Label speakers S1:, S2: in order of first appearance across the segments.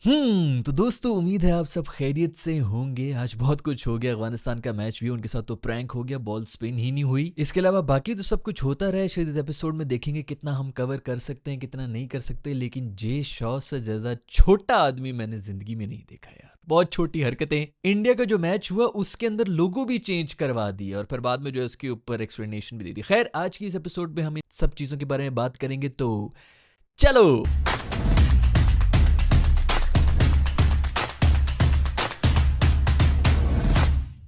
S1: तो दोस्तों उम्मीद है आप सब खैरियत से होंगे। आज बहुत कुछ हो गया, अफगानिस्तान का मैच भी उनके साथ तो प्रैंक हो गया, बॉल स्पिन ही नहीं हुई। इसके अलावा बाकी तो सब कुछ होता रहा। शायद इस एपिसोड में देखेंगे कितना हम कवर कर सकते हैं, कितना नहीं कर सकते। लेकिन जे शॉ से ज्यादा छोटा आदमी मैंने जिंदगी में नहीं देखा यार। बहुत छोटी हरकतें। इंडिया का जो मैच हुआ उसके अंदर लोगो भी चेंज करवा दिए और फिर बाद में जो है उसके ऊपर एक्सप्लेनेशन भी दे दी। खैर आज की इस एपिसोड में हम इन सब चीजों के बारे में बात करेंगे, तो चलो।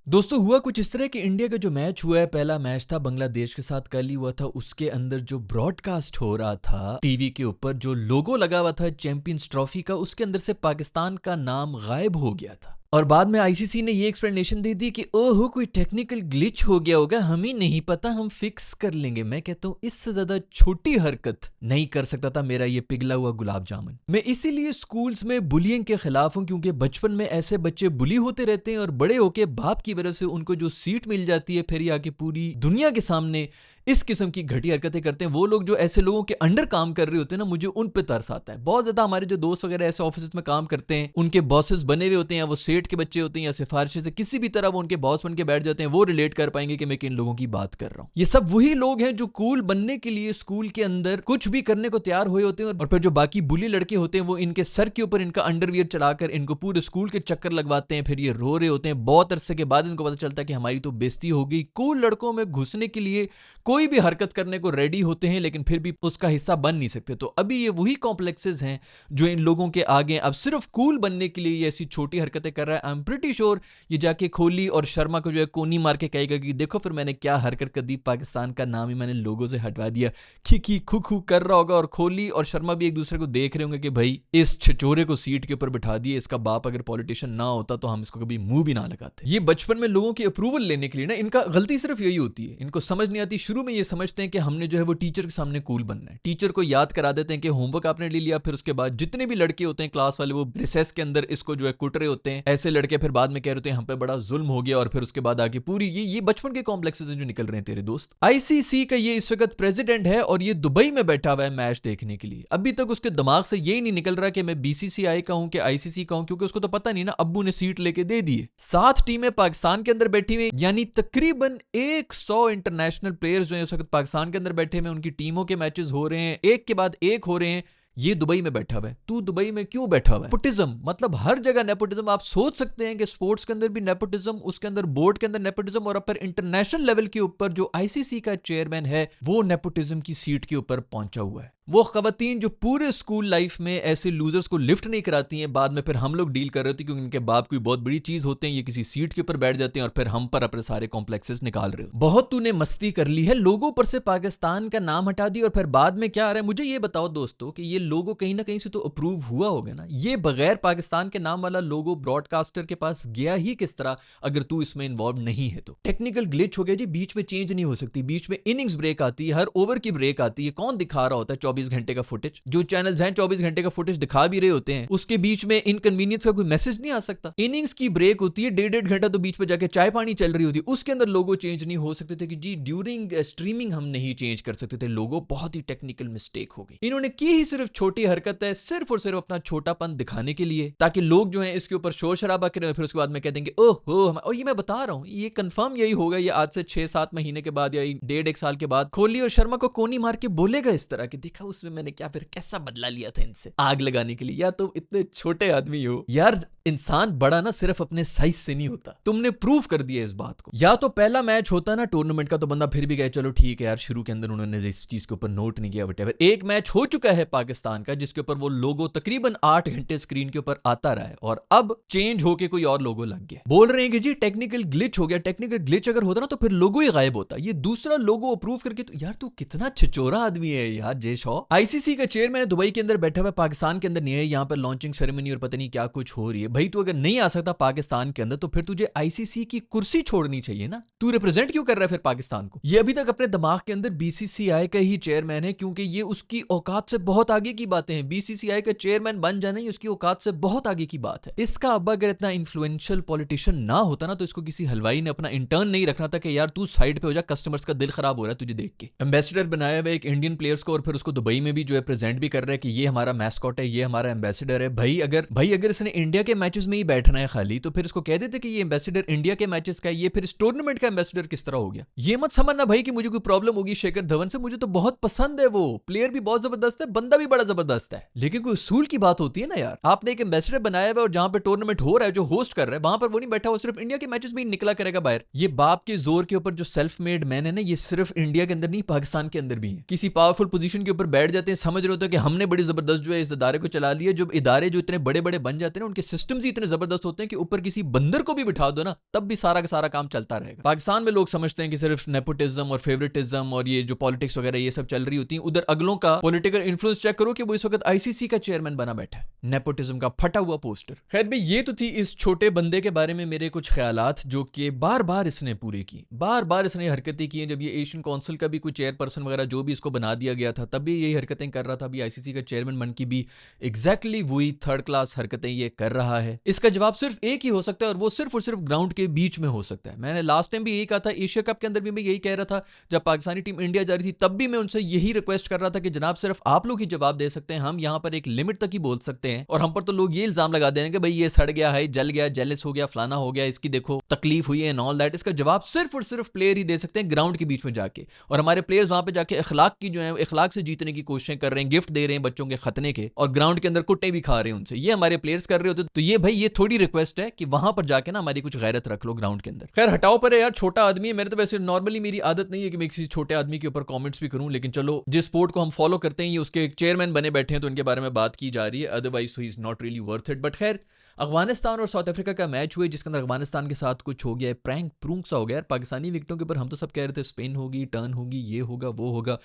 S1: दोस्तों हुआ कुछ इस तरह कि इंडिया का जो मैच हुआ है, पहला मैच था बांग्लादेश के साथ, कल ही हुआ था। उसके अंदर जो ब्रॉडकास्ट हो रहा था टीवी के ऊपर, जो लोगो लगा हुआ था चैंपियंस ट्रॉफी का, उसके अंदर से पाकिस्तान का नाम गायब हो गया था। और बाद में आईसीसी ने ये एक्सप्लेनेशन दे दी कि ओहो कोई टेक्निकल ग्लिच हो गया होगा, हमें नहीं पता, हम फिक्स कर लेंगे। मैं कहता हूँ इससे ज्यादा छोटी हरकत नहीं कर सकता था मेरा ये पिघला हुआ गुलाब जामुन। मैं इसीलिए स्कूल्स में बुलिंग के खिलाफ हूँ, क्योंकि बचपन में ऐसे बच्चे बुली होते रहते हैं और बड़े होके बाप की वजह से उनको जो सीट मिल जाती है, फिर ये आके पूरी दुनिया के सामने इस किस्म की घटिया हरकतें करते हैं। वो लोग जो ऐसे लोगों के अंडर काम कर रहे होते हैं ना, मुझे उन पे तरस आता है बहुत ज्यादा। हमारे जो दोस्त वगैरह ऐसे ऑफिस में काम करते हैं, उनके बॉसेस बने हुए होते हैं, या वो सेठ के बच्चे होते हैं, या सिफारिश से किसी भी तरह वो उनके बॉस बन के बैठ जाते हैं, वो रिलेट कर पाएंगे कि मैं किन लोगों की बात कर रहा हूं। ये सब वही लोग हैं जो कूल बनने के लिए स्कूल के अंदर कुछ भी करने को तैयार हुए होते हैं, और फिर जो बाकी बुली लड़के होते हैं वो इनके सर के ऊपर इनका अंडरवियर चढ़ाकर इनको पूरे स्कूल के चक्कर लगवाते हैं। फिर ये रो रहे होते हैं। बहुत अरसे के बाद इनको पता चलता है कि हमारी तो बेइज्जती हो गई। कूल लड़कों में घुसने के लिए कोई भी हरकत करने को रेडी होते हैं, लेकिन फिर भी उसका हिस्सा बन नहीं सकते। तो अभी ये वही कॉम्प्लेक्सेस हैं जो इन लोगों के आगे अब सिर्फ कूल बनने के लिए ये ऐसी छोटी हरकतें कर रहा है। आई एम प्रीटी श्योर ये जाके कोहली और शर्मा को जो है कोनी मार के कहेगा कि देखो फिर मैंने क्या हरकत कर दी, पाकिस्तान का नाम ही मैंने लोगों से हटवा दिया। खी खू खू कर रहा होगा और कोहली और शर्मा भी एक दूसरे को देख रहे होंगे कि भाई इस छिचोरे को सीट के ऊपर बिठा दिए, इसका बाप अगर पॉलिटिशियन ना होता तो हम इसको कभी मुंह भी ना लगाते। ये बचपन में लोगों की अप्रूवल लेने के लिए ना, इनका गलती सिर्फ यही होती है, इनको समझ नहीं आती। शुरू में ये समझते हैं कि हमने जो है वो टीचर के सामने कूल बनना है, टीचर को याद करा देते हैं कि होमवर्क आपने ले लिया। फिर उसके बाद जितने भी लड़के होते हैं क्लास वाले, वो रिसेस के अंदर इसको जो है कुट रहे होते हैं। ऐसे लड़के फिर बाद में कह रहे होते हैं हम पे बड़ा जुल्म हो गया, और फिर उसके बाद आगे पूरी ये बचपन के कॉम्प्लेक्सेस जो निकल रहे हैं तेरे दोस्त। आईसीसी का ये इस वक्त प्रेसिडेंट है और ये दुबई में बैठा हुआ है मैच देखने के लिए। अभी तक उसके दिमाग से यही नहीं निकल रहा कि मैं बीसीसीआई का हूं कि आईसीसी का हूं, क्योंकि उसको तो पता नहीं ना, अब्बू ने सीट लेके दे दी है। 7 टीमें पाकिस्तान के अंदर बैठी हुई, यानी तकरीबन 100 इंटरनेशनल प्लेयर्स जो है उस वक्त पाकिस्तान के अंदर बैठे हुए, उनकी टीमों के मैचेस हो रहे हैं, एक के बाद एक हो रहे हैं। ये दुबई में बैठा हुआ है। तू दुबई में क्यों बैठा हुआ है? नेपोटिज्म, मतलब हर जगह नेपोटिज्म। आप सोच सकते हैं कि स्पोर्ट्स के अंदर भी नेपोटिज्म, उसके अंदर बोर्ड के अंदर नेपोटिज्म, और फिर इंटरनेशनल लेवल के ऊपर जो आईसीसी का चेयरमैन है वो नेपोटिज्म की सीट के ऊपर पहुंचा हुआ है। वो खवातीन जो पूरे स्कूल लाइफ में ऐसे लूजर्स को लिफ्ट नहीं कराती हैं, बाद में फिर हम लोग डील कर रहे होते हैं क्योंकि इनके बाप कोई बहुत बड़ी चीज होते हैं, ये किसी सीट के ऊपर बैठ जाते हैं और फिर हम पर अपने सारे कॉम्प्लेक्सेस निकाल रहे हो। बहुत तूने मस्ती कर ली है, लोगों पर से पाकिस्तान का नाम हटा दी, और फिर बाद में क्या आ रहा है? मुझे ये बताओ दोस्तों कि ये लोगो कहीं ना कहीं से तो अप्रूव हुआ होगा ना। ये बगैर पाकिस्तान के नाम वाला लोगो ब्रॉडकास्टर के पास गया ही किस तरह, अगर तू इसमें इन्वॉल्व नहीं है तो? टेक्निकल ग्लिच हो गया जी, बीच में चेंज नहीं हो सकती, बीच में इनिंग्स ब्रेक आती है, हर ओवर की ब्रेक आती है। कौन दिखा रहा होता है 24 घंटे का फुटेज? जो चैनल्स हैं 24 घंटे का फुटेज दिखा भी रहे होते हैं, उसके बीच में इनकन्वीनियंस का कोई मैसेज नहीं आ सकता। इनिंग्स की ब्रेक होती है, 1.5 घंटा तो बीच में जाके चाय पानी चल रही होती है, उसके अंदर लोगो चेंज नहीं हो सकते थे कि जी ड्यूरिंग स्ट्रीमिंग हम नहीं चेंज कर सकते थे लोगो। बहुत ही टेक्निकल मिस्टेक हो गई। इन्होंने की ही सिर्फ छोटी हरकत है, सिर्फ और सिर्फ अपना छोटापन दिखाने के लिए, ताकि लोग जो है इसके ऊपर शोर शराबा करें, फिर उसके बाद में कह देंगे ओहो। और ये मैं बता रहा हूं, ये कंफर्म यही होगा, ये आज से 6-7 महीने के बाद या 1.5-1 साल के बाद कोहली और शर्मा को कोनी मार के बोलेगा इस तरह कि देखा उसमें मैंने क्या फिर कैसा बदला लिया था इनसे आग लगाने के लिए। यार तुम इतने छोटे आदमी हो यार, इंसान बड़ा ना सिर्फ अपने साइज से नहीं होता। तुमने प्रूव कर दिया इस बात को। या तो पहला मैच होता ना टूर्नामेंट का तो बंदा फिर भी कहे चलो ठीक है यार, शुरू के अंदर उन्होंने इस चीज के ऊपर नोट नहीं किया, वटेवर। एक मैच हो चुका है पाकिस्तान का जिसके ऊपर वो लोगो तकरीबन 8 घंटे स्क्रीन के ऊपर आता रहा है, और अब चेंज होके कोई और लोगो लग गया। बोल रहे हैं कि जी टेक्निकल ग्लिच हो गया। टेक्निकल ग्लिच अगर होता ना तो फिर लोगो ही गायब होता। ये दूसरा लोगो अप्रूव करके तो यार तू कितना छिचोरा आदमी है यार जे शॉ। आईसीसी का चेयरमैन दुबई के अंदर बैठा हुआ, पाकिस्तान के अंदर नहीं है। यहाँ पर लॉन्चिंग सेरेमनी और पता नहीं क्या कुछ हो रही है। भाई तू अगर नहीं आ सकता पाकिस्तान के अंदर तो फिर तुझे आईसीसी की कुर्सी छोड़नी चाहिए ना। तू रिप्रेजेंट क्यों कर रहा है फिर पाकिस्तान को? ये अभी तक अपने दिमाग के अंदर बीसीसीआई का ही चेयरमैन है, क्योंकि ये उसकी औकात से बहुत आगे की बातें हैं। बीसीसीआई का चेयरमैन बन जाना ही उसकी औकात से बहुत आगे की बात है। इसका अब्बा अगर इतना इन्फ्लुएंशियल पॉलिटिशियन ना होता ना तो इसको किसी हलवाई ने अपना इंटर्न नहीं रखना था कि यार तू साइड पे हो जा, कस्टमर्स का दिल खराब हो रहा है तुझे देख के। एम्बेसडर बनाया हुआ एक इंडियन प्लेयर्स को और फिर उसको दुबई में भी जो है प्रेजेंट भी कर रहा है कि ये हमारा मैस्कॉट है, ये हमारा एम्बेसडर है। भाई अगर इसने इंडिया के मैचेस में ही बैठना है खाली तो फिर इसको कह देते कि ये एम्बेसडर इंडिया के मैचेस का है, ये फिर इस टूर्नामेंट का एम्बेसडर किस तरह हो गया? ये मत समझना भाई कि मुझे कोई प्रॉब्लम होगी शेखर धवन से, मुझे तो बहुत पसंद है, वो प्लेयर भी बहुत जबरदस्त है, बंदा भी बड़ा जबरदस्त है, लेकिन कोई उसूल की बात होती है ना यार। आपने एक एम्बेसडर बनाया हुआ और जहां पे टूर्नामेंट हो रहा है, जो होस्ट कर रहा है, वहां पर वो नहीं बैठा, वो सिर्फ इंडिया के मैचेस में ही निकला करेगा बाहर। ये बाप के जोर के ऊपर जो सेल्फ मेड मैन है ना, ये सिर्फ इंडिया के अंदर नहीं पाकिस्तान के अंदर भी है। किसी पावरफुल पोजीशन के ऊपर बैठ जाते हैं, समझ रहे होते हैं कि हमने बड़ी जबरदस्त जो है इस इदारे को चला लिया। जब इदारे जो इतने बड़े बड़े बन जाते हैं उनके सिस्टम्स ही इतने जबरदस्त होते हैं कि ऊपर किसी बंदर को भी बिठा दो ना तब भी सारा का सारा काम चलता रहेगा। पाकिस्तान में लोग समझते हैं कि सिर्फ नेपोटिज्म और फेवरेटिज्म और ये जो पॉलिटिक्स वगैरह ये सब चल रही होती है। उधर अगलों का पॉलिटिकल इन्फ्लुएंस चेक करो कि वो इस वक्त आईसीसी का चेयरमैन बना बैठा है, नेपोटिज्म का फटा हुआ पोस्टर। खैर भाई ये तो थी इस छोटे बंदे के बारे में मेरे कुछ ख्यालात जो कि बार बार इसने पूरे की, बार बार इसने हरकतें की हैं। जब ये एशियन काउंसिल का भी कोई चेयरपर्सन वगैरह जो भी इसको बना दिया गया था तब भी यही हरकतें कर रहा था। अभी आईसीसी का चेयरमैन बन की भी एग्जैक्टली वही थर्ड क्लास हरकतें ये कर रहा है। इसका जवाब सिर्फ एक ही हो सकता है और वो सिर्फ ग्राउंड के बीच में हो सकता है। मैंने लास्ट टाइम भी यही कहा था, एशिया कप के अंदर भी मैं यही कह रहा था, जब पाकिस्तानी टीम इंडिया जा रही थी तब भी मैं उनसे यही रिक्वेस्ट कर रहा था कि जनाब सिर्फ आप लोग ही जवाब दे सकते हैं, हम यहां पर एक लिमिट तक ही बोल सकते हैं और हम पर तो लोग ये इल्जाम लगा देंगे कि भाई ये सड़ गया है, जल गया, जेलस हो गया, फलाना हो गया, इसकी देखो तकलीफ हुई है एंड ऑल दैट। इसका जवाब सिर्फ और सिर्फ प्लेयर ही दे सकते हैं ग्राउंड के बीच में जाके। और हमारे प्लेयर्स वहां पे जाके अखलाक की जो है अखलाक से जीतने की कोशिशें कर रहे हैं, गिफ्ट दे रहे हैं बच्चों के खतने के और ग्राउंड के अंदर कुट्टे भी खा रहे हैं उनसे, ये हमारे प्लेयर्स कर रहे होते। तो ये भाई ये थोड़ी रिक्वेस्ट है कि वहां पर जाके ना हमारी कुछ गैरत रख लो ग्राउंड के अंदर। खैर हटाओ पर यार, छोटा आदमी है। मेरे तो वैसे नॉर्मली मेरी आदत नहीं है कि मैं किसी छोटे आदमी के ऊपर कमेंट्स भी करूं, लेकिन चलो जिस स्पोर्ट को हम फॉलो करते हैं ये उसके एक चेयरमैन बने बैठे हैं तो उनके बारे में बात की जा रही है, अदरवाइज तो he is not really worth it. But खैर अफगानिस्तान और साउथ अफ्रीका का मैच हुआ जिसके अंदर अफगानिस्तान के साथ कुछ हो गया, प्रैंक प्रूंक सा हो गया। पाकिस्तानी विकेटों के ऊपर हम तो सब कह रहे थे स्पिन होगी, टर्न होगी, ये होगा वो होगा,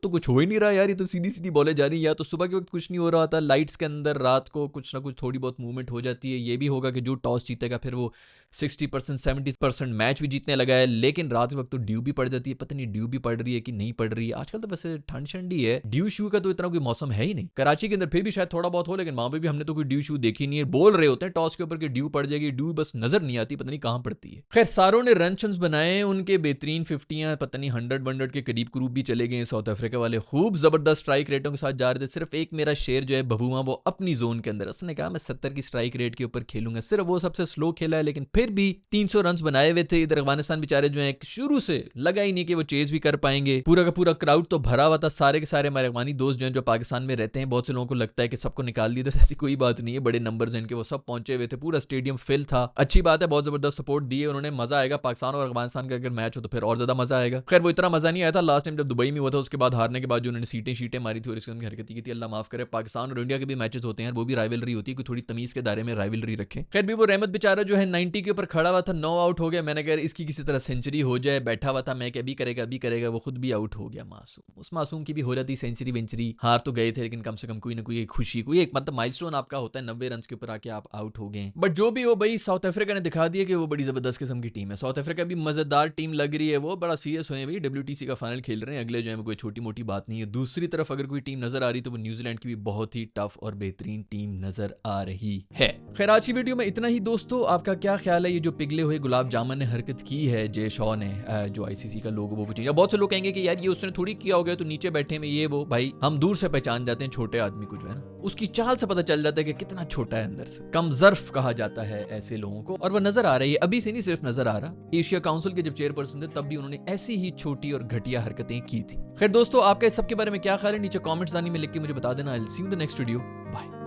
S1: तो कुछ हो ही नहीं रहा यार। ये तो सीधी सीधी बॉलें जा रही है, या तो सुबह के वक्त कुछ नहीं हो रहा था, लाइट्स के अंदर रात को कुछ ना कुछ थोड़ी बहुत मूवमेंट हो जाती है। ये भी होगा कि जो टॉस जीतेगा फिर वो 60% 70% मैच भी जीतने लगा है, लेकिन रात के वक्त तो ड्यू भी पड़ जाती है। पता नहीं ड्यू भी पड़ रही है कि नहीं पड़ रही है। आजकल तो वैसे ठंड ठंडी है, ड्यू शू का तो इतना कोई मौसम है ही नहीं। कराची के अंदर फिर भी शायद थोड़ा बहुत हो, लेकिन वहां पे भी हमने तो कोई ड्यू शू देखी नहीं है। बोल रहे होते हैं टॉस के ऊपर कि ड्यू पड़ जाएगी, ड्यू बस नजर नहीं आती, पता नहीं कहां पड़ती है। खैर सारों ने रन बनाए, उनके बेहतरीन 50 पता नहीं 100 के करीब करूब भी चले गए। साउथ अफ्रीका वाले खूब जबरदस्त स्ट्राइक रेटों के साथ जा रहे थे। सिर्फ एक मेरा शेर जो है बबुआ वो अपनी जोन के अंदर, उसने कहा मैं 70 की स्ट्राइक रेट के ऊपर खेलूंगा, सिर्फ वो सबसे स्लो खेला है, लेकिन फिर भी 300 रन बनाए हुए थे। इधर अफगानिस्तान बेचारे जो है शुरू से लगा ही नहीं कि वो चेज भी कर पाएंगे। पूरा का पूरा क्राउड तो भरा हुआ था, सारे के सारे हमारे अफगानी दोस्त जो हैं जो पाकिस्तान में रहते हैं, बहुत से लोगों को लगता है कि सबको निकाल दिया था, ऐसी कोई बात नहीं है, बड़े नंबर्स इनके, वो सब पहुंचे हुए थे, पूरा स्टेडियम फिल था। अच्छी बात है, बहुत जबरदस्त सपोर्ट दिए उन्होंने, मजा आएगा। पाकिस्तान और अफगानिस्तान का अगर मैच हो तो फिर और ज्यादा मजा आएगा। खैर वो इतना मजा नहीं आया था लास्ट टाइम जब दुबई में हुआ था, उसके बाद हारने के बाद जो उन्होंने सीटें मारी थी और इसकी हरकत की थी, अल्लाह माफ करे। पाकिस्तान और इंडिया के भी मैचेस होते हैं, वो भी राइवलरी होती है, कोई थोड़ी तमीज के दायरे में राइवलरी रखें। खैर भी वो रहमत बेचारा जो है 90 के ऊपर खड़ा हुआ था, 9 आउट हो गया। मैंने कहा इसकी किसी तरह सेंचुरी हो जाए, बैठा हुआ था मैं कि अभी करेगा, वो खुद भी आउट हो गया। मासूम, उस मासूम की भी हो जाती सेंचुरी वेंचुरी। हार तो गए थे लेकिन कम से कम कोई ना कोई एक खुशी, कोई एक मतलब माइलस्टोन आपका होता है, 90 रन के ऊपर आके आप आउट हो गए। बट जो भी हो भाई, साउथ अफ्रीका ने दिखा दिया कि वो बड़ी जबरदस्त किस्म की टीम है। साउथ अफ्रीका भी मजेदार टीम लग रही है, वो बड़ा सीरियस हुए भाई, WTC का फाइनल खेल रहे हैं अगले जो है, कोई छोटी मोटी बात नहीं है। दूसरी तरफ अगर कोई टीम नजर आ रही तो वो न्यूजीलैंड की भी बहुत ही टफ और बेहतरीन टीम नजर आ रही है। खैर आज की वीडियो में इतना ही दोस्तों, आपका क्या ख्याल है ये जो पिघले हुए गुलाब जामुन ने हरकत की है जय शॉ ने, जो आईसीसी का लोगो वो चीज, बहुत से लोग कहेंगे कि यार ये उसने थोड़ी किया हो गया, तो नीचे बैठे में ये वो, भाई हम दूर से पहचान जाते हैं छोटे आदमी को, जो है ना उसकी चाल से पता चल जाता है कि कितना छोटा है अंदर से। कम ज़र्फ कहा जाता है ऐसे लोगों को, और वो नजर आ रही है, अभी से नहीं सिर्फ नजर आ रहा, एशिया काउंसिल के जब चेयरपर्सन थे तब भी उन्होंने ऐसी ही छोटी और घटिया हरकतें की थी। खैर दोस्तों आपका इस सब के बारे में क्या ख्याल है, नीचे कमेंट्स में लिख के मुझे बता देना। I will see you in the next video, bye.